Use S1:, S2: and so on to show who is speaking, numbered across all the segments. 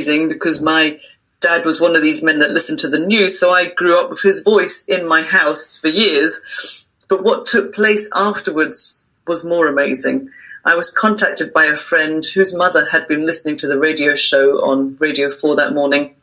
S1: amazing because my dad was one of these men that listened to the news, so I grew up with his voice in my house for years. But what took place afterwards was more amazing. I was contacted by a friend whose mother had been listening to the radio show on Radio 4 that morning.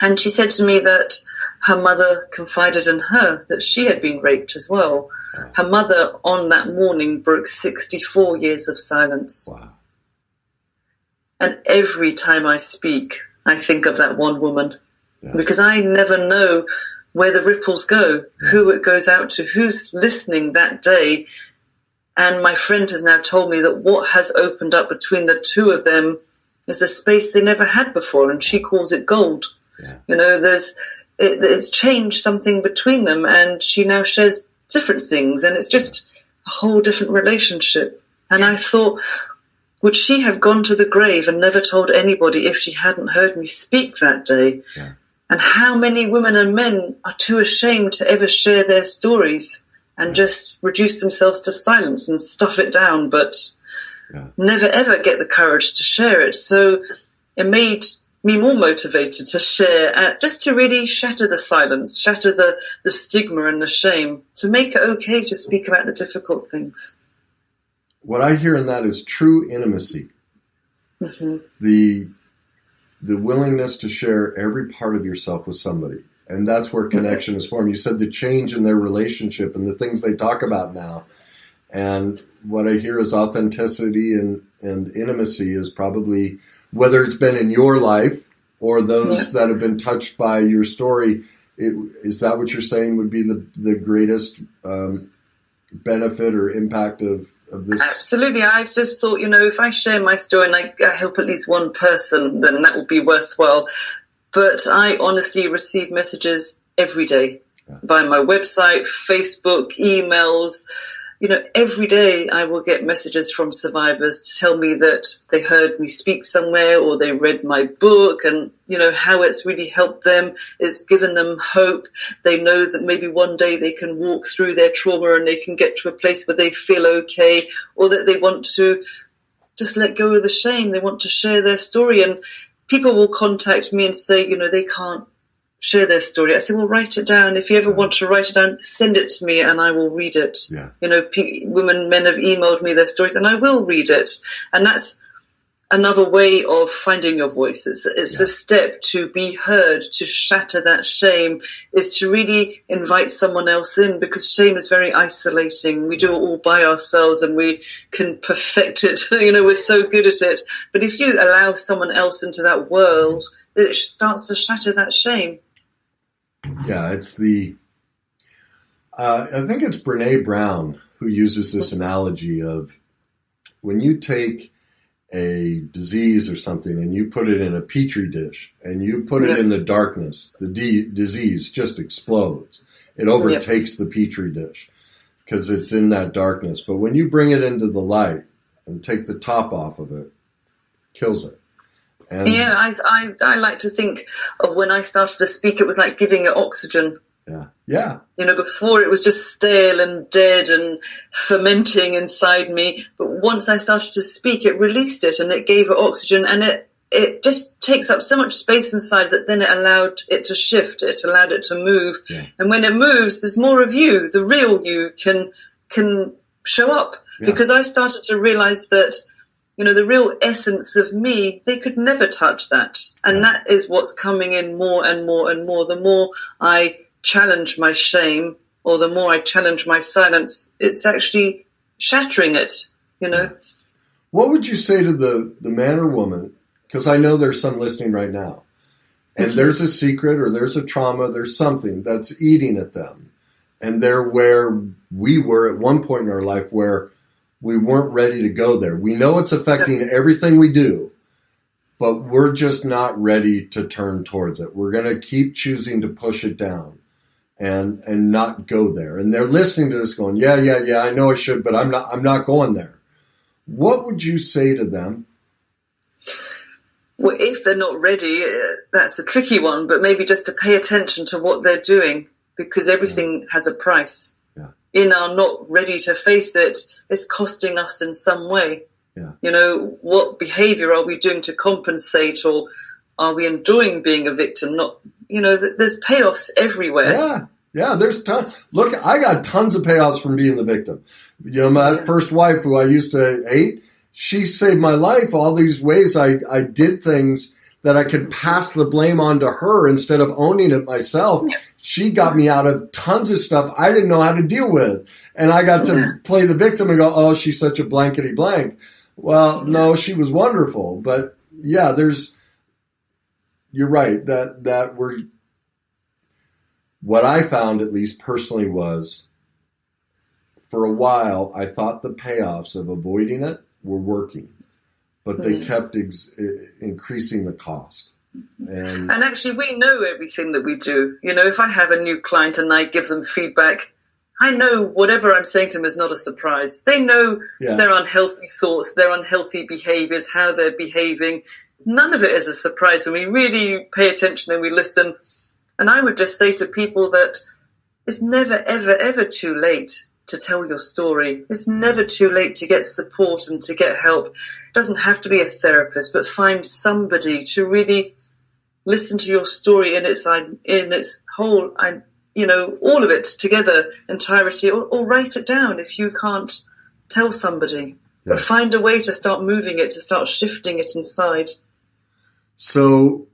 S1: And she said to me that her mother confided in her that she had been raped as well. Her mother on that morning broke 64 years of silence.
S2: Wow.
S1: And every time I speak, I think of that one woman.
S2: Yeah.
S1: Because I never know where the ripples go, who it goes out to, who's listening that day. And my friend has now told me that what has opened up between the two of them is a space they never had before, and she calls it gold.
S2: Yeah.
S1: You know, it's changed something between them, and she now shares different things, and it's just a whole different relationship. And I thought, would she have gone to the grave and never told anybody if she hadn't heard me speak that day?
S2: Yeah.
S1: And how many women and men are too ashamed to ever share their stories and just reduce themselves to silence and stuff it down, but never ever get the courage to share it. So it made me more motivated to share, just to really shatter the silence, shatter the stigma and the shame, to make it okay to speak about the difficult things.
S2: What I hear in that is true intimacy.
S1: Mm-hmm.
S2: The willingness to share every part of yourself with somebody. And that's where connection is formed. You said the change in their relationship and the things they talk about now. And what I hear is authenticity and intimacy is probably, whether it's been in your life or those that have been touched by your story, is that what you're saying would be the greatest benefit or impact of this?
S1: Absolutely. I just thought, if I share my story and I help at least one person, then that will be worthwhile. But I honestly receive messages every day via my website, Facebook, emails. Every day I will get messages from survivors to tell me that they heard me speak somewhere or they read my book and, how it's really helped them. It's given them hope. They know that maybe one day they can walk through their trauma and they can get to a place where they feel okay, or that they want to just let go of the shame. They want to share their story. And people will contact me and say, they can't share their story. I say, well, write it down. If you ever want to write it down, send it to me and I will read it.
S2: Yeah.
S1: Men have emailed me their stories and I will read it. And that's another way of finding your voice. It's a step to be heard, to shatter that shame, is to really invite someone else in, because shame is very isolating. We do it all by ourselves and we can perfect it. We're so good at it. But if you allow someone else into that world, it starts to shatter that shame.
S2: Yeah, it's I think it's Brene Brown who uses this analogy of when you take a disease or something and you put it in a petri dish and you put it in the darkness, the disease just explodes. It overtakes the petri dish because it's in that darkness. But when you bring it into the light and take the top off of it, kills it. And
S1: I like to think of when I started to speak, it was like giving it oxygen.
S2: Yeah.
S1: Before it was just stale and dead and fermenting inside me. But once I started to speak, it released it and it gave it oxygen, and it just takes up so much space inside that then it allowed it to shift. It allowed it to move. Yeah. And when it moves, there's more of you. The real you can show up, because I started to realize that the real essence of me, they could never touch that. And that is what's coming in more and more and more. The more I challenge my shame, or the more I challenge my silence, it's actually shattering it,
S2: What would you say to the man or woman, because I know there's some listening right now, and there's a secret or there's a trauma, there's something that's eating at them, and they're where we were at one point in our life where we weren't ready to go there. We know it's affecting everything we do, but we're just not ready to turn towards it. We're going to keep choosing to push it down and not go there. And they're listening to this going, yeah, I know I should, but I'm not going there. What would you say to them?
S1: Well, if they're not ready, that's a tricky one, but maybe just to pay attention to what they're doing, because everything has a price. In our not ready to face it, it's costing us in some way.
S2: Yeah.
S1: You know, what behavior are we doing to compensate, or are we enjoying being a victim? Not, you know, there's payoffs everywhere.
S2: Yeah. Yeah, there's tons. Look, I got tons of payoffs from being the victim. You know, my first wife, who I used to hate, she saved my life. All these ways I did things that I could pass the blame on to her instead of owning it myself.
S1: Yeah.
S2: She got me out of tons of stuff I didn't know how to deal with. And I got to play the victim and go, oh, she's such a blankety blank. Well, no, she was wonderful. But yeah, you're right, that what I found, at least personally, was for a while I thought the payoffs of avoiding it were working, but they kept increasing the cost. And
S1: actually, we know everything that we do. You know, if I have a new client and I give them feedback, I know whatever I'm saying to them is not a surprise. They know their unhealthy thoughts, their unhealthy behaviors, how they're behaving. None of it is a surprise when we really pay attention and we listen. And I would just say to people that it's never, ever, ever too late to tell your story. It's never too late to get support and to get help. It doesn't have to be a therapist, but find somebody to really listen to your story in its whole, you know, all of it together, entirety, or write it down if you can't tell somebody.
S2: Yeah.
S1: But find a way to start moving it, to start shifting it inside.
S2: So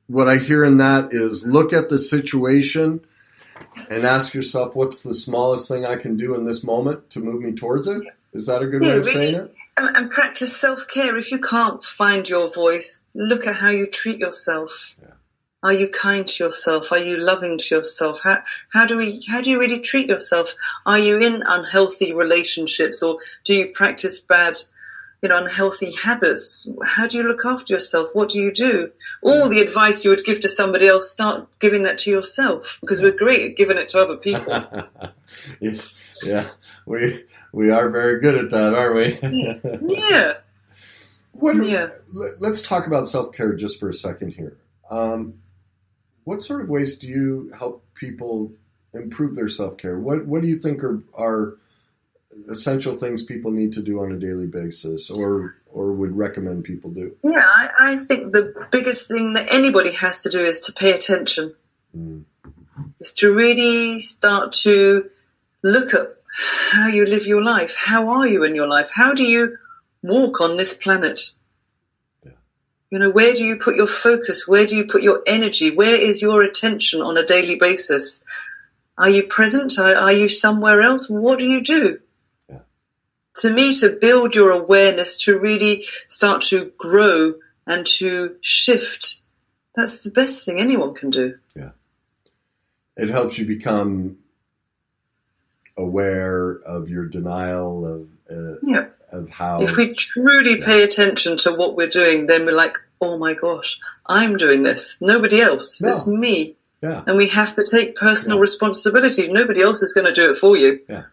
S2: what I hear in that is look at the situation and ask yourself, what's the smallest thing I can do in this moment to move me towards it? Is that a good way of saying it?
S1: And practice self-care. If you can't find your voice, look at how you treat yourself. Yeah. Are you kind to yourself? Are you loving to yourself? How do you really treat yourself? Are you in unhealthy relationships, or do you practice bad, you know, unhealthy habits? How do you look after yourself? What do you do? All the advice you would give to somebody else, start giving that to yourself, because we're great at giving it to other people.
S2: Yeah, we are very good at that, aren't we?
S1: Yeah.
S2: Let's talk about self-care just for a second here. What sort of ways do you help people improve their self-care? What do you think are essential things people need to do on a daily basis, or would recommend people do?
S1: Yeah, I think the biggest thing that anybody has to do is to pay attention. Is to really start to look at how you live your life. How are you in your life? How do you walk on this planet? You know, where do you put your focus? Where do you put your energy? Where is your attention on a daily basis? Are you present? Are you somewhere else? What do you do? Yeah. To me, to build your awareness, to really start to grow and to shift, that's the best thing anyone can do. Yeah.
S2: It helps you become aware of your denial of how...
S1: If we truly pay attention to what we're doing, then we're like, oh my gosh, I'm doing this. Nobody else. No. It's me. Yeah. And we have to take personal responsibility. Nobody else is going to do it for you.
S2: Yeah.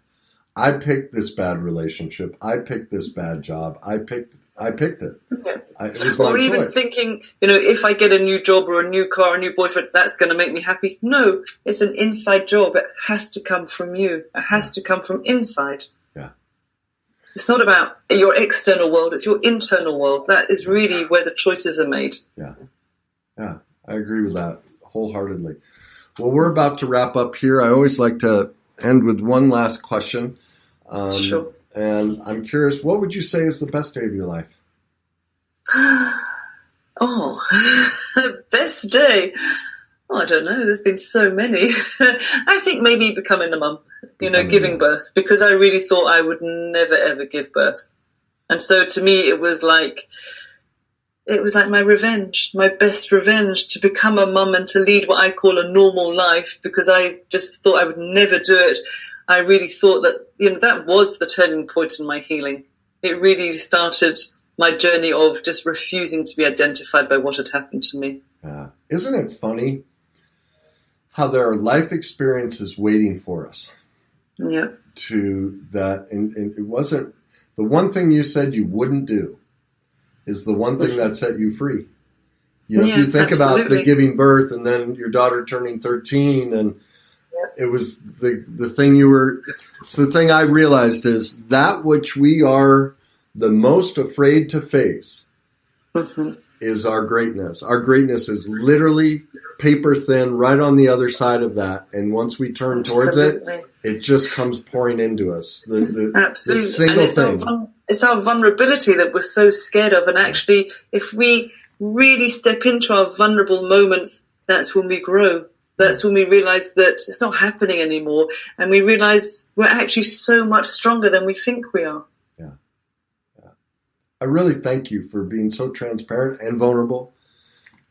S2: I picked this bad relationship. I picked this bad job. I picked it. Yeah. It was my choice. Or even
S1: thinking, you know, if I get a new job or a new car, a new boyfriend, that's going to make me happy. No, it's an inside job. It has to come from you. It has to come from inside. It's not about your external world, it's your internal world. That is really where the choices are made. Yeah,
S2: I agree with that wholeheartedly. Well, we're about to wrap up here. I always like to end with one last question.
S1: Sure.
S2: And I'm curious, what would you say is the best day of your life?
S1: Best day? Oh, I don't know. There's been so many. I think maybe becoming a mum, giving birth, because I really thought I would never, ever give birth. And so to me, it was like my revenge, my best revenge, to become a mum and to lead what I call a normal life, because I just thought I would never do it. I really thought that, that was the turning point in my healing. It really started my journey of just refusing to be identified by what had happened to me.
S2: Isn't it funny how there are life experiences waiting for us?
S1: Yeah.
S2: To that, and it wasn't the one thing you said you wouldn't do is the one thing that set you free. If you think about the giving birth and then your daughter turning 13, and it was the thing it's the thing I realized is that which we are the most afraid to face
S1: Mm-hmm.
S2: is our greatness. Our greatness is literally paper thin right on the other side of that. And once we turn towards it, it just comes pouring into us.
S1: Absolutely.
S2: The single thing.
S1: It's our vulnerability that we're so scared of. And actually, if we really step into our vulnerable moments, that's when we grow. That's when we realize that it's not happening anymore. And we realize we're actually so much stronger than we think we are.
S2: I really thank you for being so transparent and vulnerable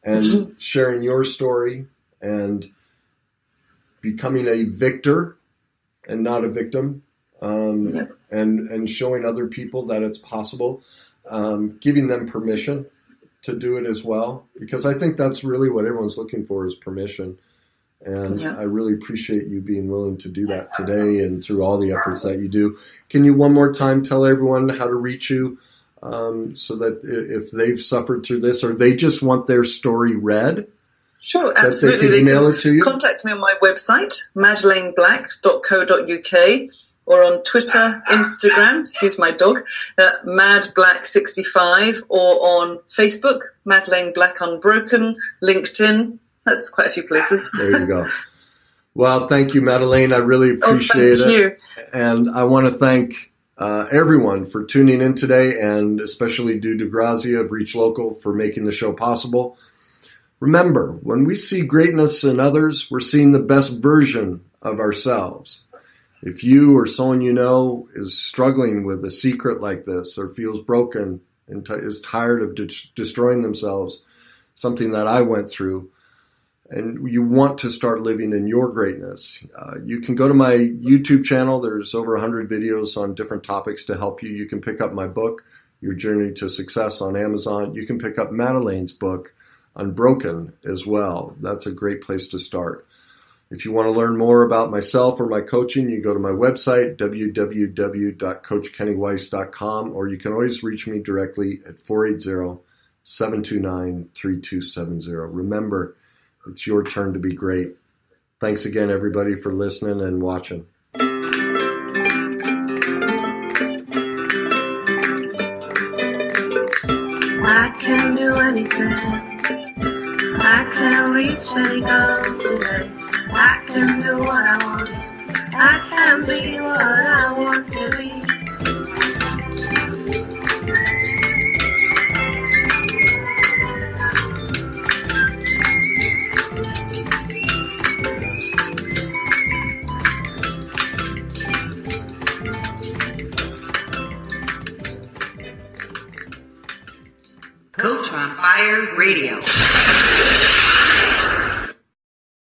S2: and sharing your story and becoming a victor and not a victim, and showing other people that it's possible, giving them permission to do it as well, because I think that's really what everyone's looking for is permission. And I really appreciate you being willing to do that today and through all the efforts that you do. Can you one more time tell everyone how to reach you? So that if they've suffered through this or they just want their story read,
S1: sure, absolutely.
S2: They can email it to you.
S1: Contact me on my website, madelineblack.co.uk, or on Twitter, Instagram, excuse my dog, madblack65, or on Facebook, Madeleine Black Unbroken, LinkedIn. That's quite a few places.
S2: There you go. Well, thank you, Madeleine. I really appreciate it.
S1: Thank you.
S2: And I want to thank everyone for tuning in today, and especially Due DeGrazia of Reach Local for making the show possible. Remember, when we see greatness in others, we're seeing the best version of ourselves. If you or someone you know is struggling with a secret like this or feels broken and is tired of destroying themselves, something that I went through, and you want to start living in your greatness, you can go to my YouTube channel. There's over 100 videos on different topics to help you. You can pick up my book, Your Journey to Success, on Amazon. You can pick up Madeleine's book, Unbroken, as well. That's a great place to start. If you want to learn more about myself or my coaching, you go to my website, www.coachkennyweiss.com, or you can always reach me directly at 480-729-3270. Remember, it's your turn to be great. Thanks again, everybody, for listening and watching.
S3: I can do anything. I can reach any goal today. I can do what I want. I can be what I want to be.
S4: Coach on Fire Radio.